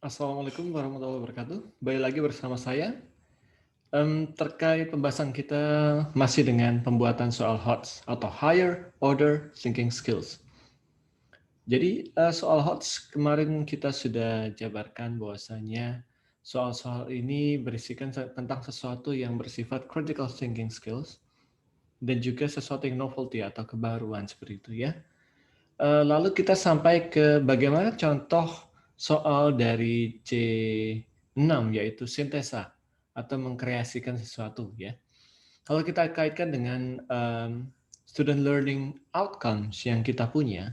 Assalamualaikum warahmatullahi wabarakatuh. Kembali lagi bersama saya. Terkait pembahasan kita masih dengan pembuatan soal HOTS atau Higher Order Thinking Skills. Jadi soal HOTS kemarin kita sudah jabarkan bahwasanya soal-soal ini berisikan tentang sesuatu yang bersifat critical thinking skills dan juga sesuatu yang novelty atau kebaruan seperti itu ya. Lalu kita sampai ke bagaimana contoh soal dari C6 yaitu sintesa atau mengkreasikan sesuatu ya. Kalau kita kaitkan dengan student learning outcomes yang kita punya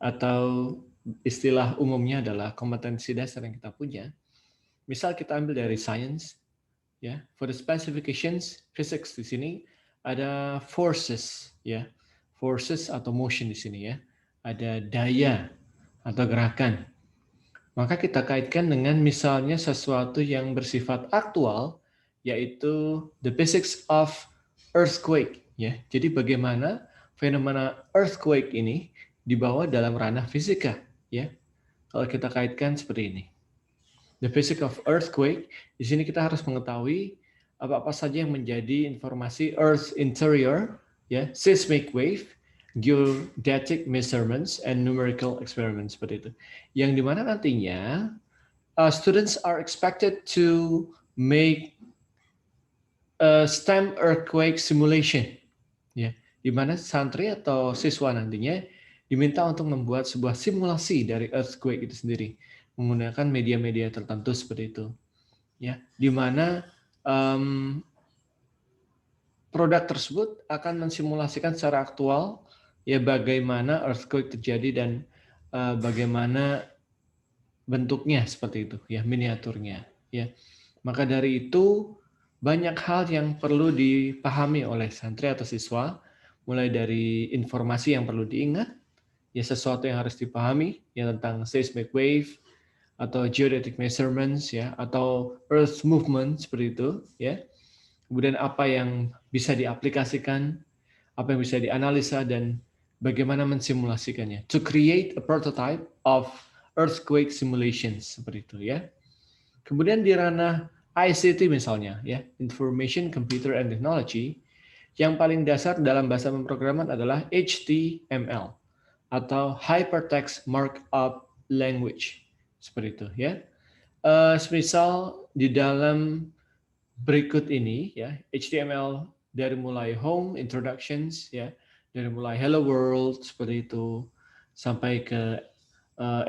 atau istilah umumnya adalah kompetensi dasar yang kita punya. Misal kita ambil dari science ya, for the specifications physics di sini ada forces ya. Forces atau motion di sini ya. Ada daya atau gerakan. Maka kita kaitkan dengan misalnya sesuatu yang bersifat aktual, yaitu the physics of earthquake. Ya, jadi bagaimana fenomena earthquake ini dibawa dalam ranah fisika. Ya, kalau kita kaitkan seperti ini, the physics of earthquake. Di sini kita harus mengetahui apa-apa saja yang menjadi informasi Earth interior, ya, seismic wave, geodetic measurements, and numerical experiments seperti itu. Yang dimana nantinya students are expected to make a STEM earthquake simulation, ya, di mana santri atau siswa nantinya diminta untuk membuat sebuah simulasi dari earthquake itu sendiri menggunakan media-media tertentu seperti itu, ya, di mana produk tersebut akan mensimulasikan secara aktual ya bagaimana earthquake terjadi dan bagaimana bentuknya seperti itu ya, miniaturnya ya. Maka dari itu banyak hal yang perlu dipahami oleh santri atau siswa, mulai dari informasi yang perlu diingat ya, sesuatu yang harus dipahami ya tentang seismic wave atau geodetic measurements ya, atau earth movement seperti itu ya. Kemudian apa yang bisa diaplikasikan, apa yang bisa dianalisa, dan bagaimana mensimulasikannya. To create a prototype of earthquake simulations seperti itu ya. Kemudian di ranah ICT misalnya ya, Information Computer and Technology, yang paling dasar dalam bahasa pemrograman adalah HTML atau Hypertext Markup Language seperti itu ya. Misal di dalam berikut ini ya, HTML dari mulai home, introductions ya, dari mulai hello world seperti itu sampai ke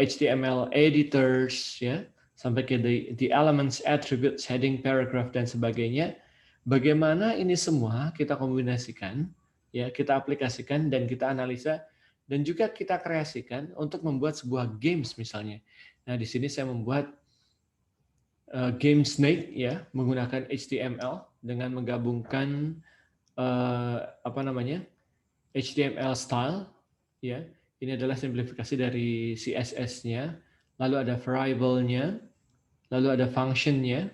HTML editors ya, sampai ke the elements, attributes, heading, paragraph dan sebagainya. Bagaimana ini semua kita kombinasikan ya, kita aplikasikan dan kita analisa dan juga kita kreasikan untuk membuat sebuah games misalnya. Nah, di sini saya membuat game Snake ya, menggunakan HTML dengan menggabungkan apa namanya, HTML style ya. Ini adalah simplifikasi dari CSS-nya, lalu ada variable-nya, lalu ada function-nya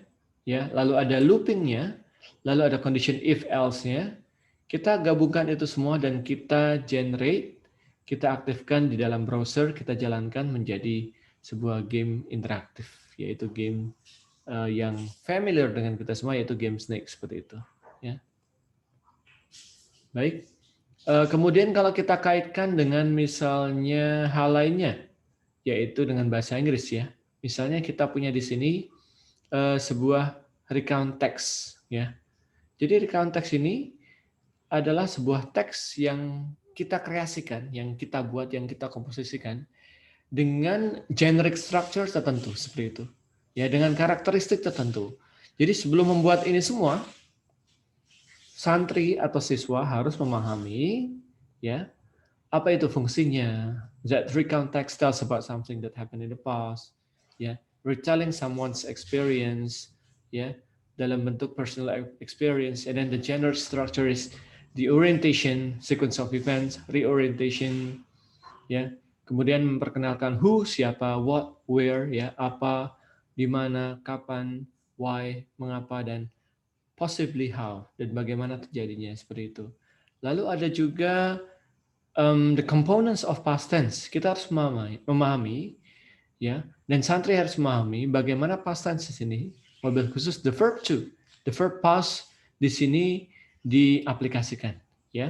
ya, lalu ada looping-nya, lalu ada condition if else-nya. Kita gabungkan itu semua dan kita generate, kita aktifkan di dalam browser, kita jalankan menjadi sebuah game interaktif, yaitu game yang familiar dengan kita semua, yaitu game Snake seperti itu ya. Baik, kemudian kalau kita kaitkan dengan misalnya hal lainnya, yaitu dengan bahasa Inggris ya. Misalnya kita punya di sini sebuah recount text ya. Jadi recount text ini adalah sebuah teks yang kita kreasikan, yang kita buat, yang kita komposisikan dengan generic structure tertentu seperti itu. Ya, dengan karakteristik tertentu. Jadi sebelum membuat ini semua, santri atau siswa harus memahami ya, apa itu fungsinya. That recount text tells about something that happened in the past. Ya, retelling someone's experience ya, dalam bentuk personal experience, and then the generic structure is the orientation, sequence of events, reorientation ya. Kemudian memperkenalkan who, siapa, what, where ya, apa, di mana, kapan, why, mengapa, dan possibly how, dan bagaimana terjadinya seperti itu. Lalu ada juga the components of past tense. Kita harus memahami ya. Dan santri harus memahami bagaimana past tense di sini, mobil khusus the verb to, the verb past di sini diaplikasikan, ya.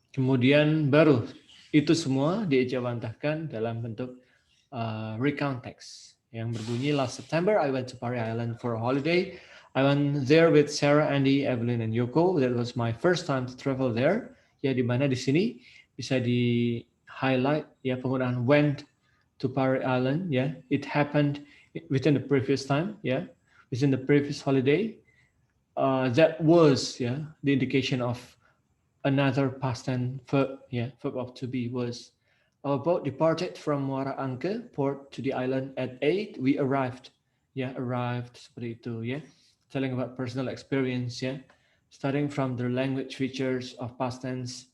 Kemudian baru itu semua diejawantahkan dalam bentuk recount text yang berbunyi, last September I went to Parry Island for a holiday. I went there with Sarah, Andy, Evelyn, and Yoko. That was my first time to travel there. Ya, di mana di sini bisa di highlight ya penggunaan went to Parry Island. Ya, it happened within the previous time. Ya, within the previous holiday. That was the indication of another past tense verb. Verb of to be was. Our boat departed from Muara Angke port to the island at 8. We arrived. Arrived seperti itu ya. Telling about personal experience starting from the language features of past tense,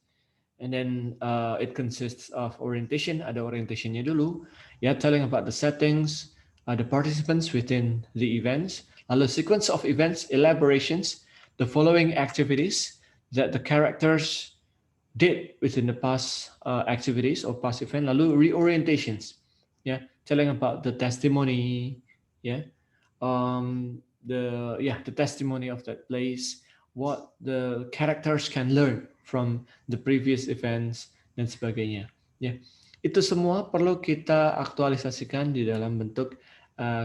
and then it consists of orientation. Ada orientationnya dulu. Telling about the settings, the participants within the events. Lalu sequence of events, elaborations, the following activities that the characters did within the past activities or past event, lalu reorientations, telling about the testimony, the testimony of that place, what the characters can learn from the previous events dan sebagainya. Itu semua perlu kita aktualisasikan di dalam bentuk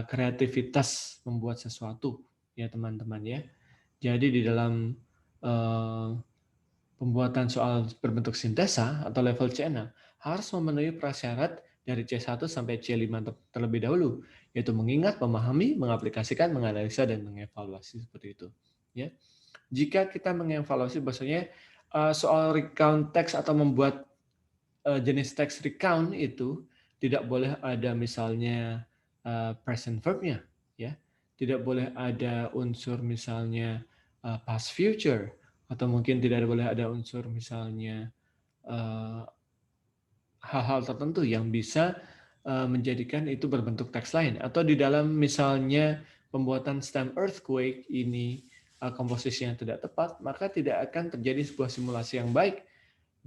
kreativitas membuat sesuatu, ya teman-teman ya. Jadi di dalam pembuatan soal berbentuk sintesa atau level C6 harus memenuhi prasyarat dari C1 sampai C5 terlebih dahulu, yaitu mengingat, memahami, mengaplikasikan, menganalisa, dan mengevaluasi seperti itu. Ya. Jika kita mengevaluasi, bahasanya soal recount teks atau membuat jenis teks recount itu tidak boleh ada misalnya present verb-nya, ya. Tidak boleh ada unsur misalnya past future, atau mungkin tidak boleh ada unsur misalnya hal-hal tertentu yang bisa menjadikan itu berbentuk teks lain. Atau di dalam misalnya pembuatan stem earthquake ini komposisi yang tidak tepat, maka tidak akan terjadi sebuah simulasi yang baik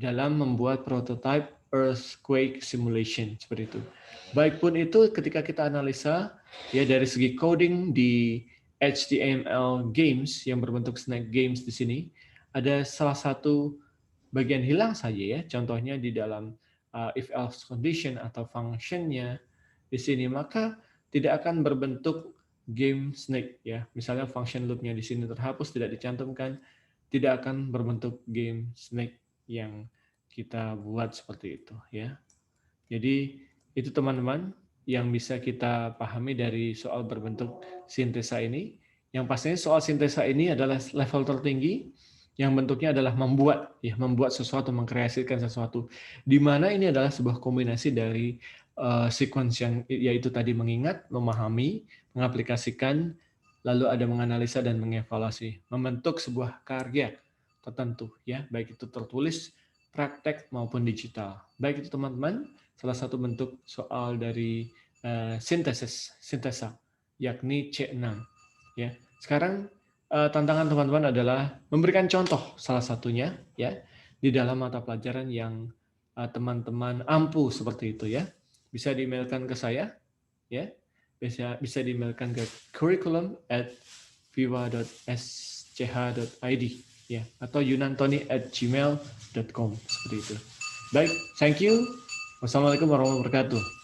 dalam membuat prototype earthquake simulation seperti itu. Baik pun itu ketika kita analisa ya dari segi coding di HTML games yang berbentuk snake games di sini, ada salah satu bagian hilang saja ya. Contohnya di dalam if else condition atau functionnya di sini, maka tidak akan berbentuk game snake ya. Misalnya function loop-nya di sini terhapus, tidak dicantumkan, tidak akan berbentuk game snake yang kita buat seperti itu ya. Jadi itu teman-teman yang bisa kita pahami dari soal berbentuk sintesa ini. Yang pastinya soal sintesa ini adalah level tertinggi yang bentuknya adalah membuat sesuatu, mengkreasikan sesuatu. Di mana ini adalah sebuah kombinasi dari sequence yang yaitu tadi mengingat, memahami, mengaplikasikan, lalu ada menganalisa dan mengevaluasi, membentuk sebuah karya tertentu ya, baik itu tertulis, praktek maupun digital. Baik itu teman-teman, salah satu bentuk soal dari sintesa yakni C6 ya. Sekarang tantangan teman-teman adalah memberikan contoh salah satunya ya di dalam mata pelajaran yang teman-teman ampuh seperti itu ya. Bisa di-emailkan ke saya ya. Bisa di-emailkan ke curriculum@viva.sch.id ya, atau yunantoni@gmail.com seperti itu. Baik, thank you. Wassalamualaikum warahmatullahi wabarakatuh.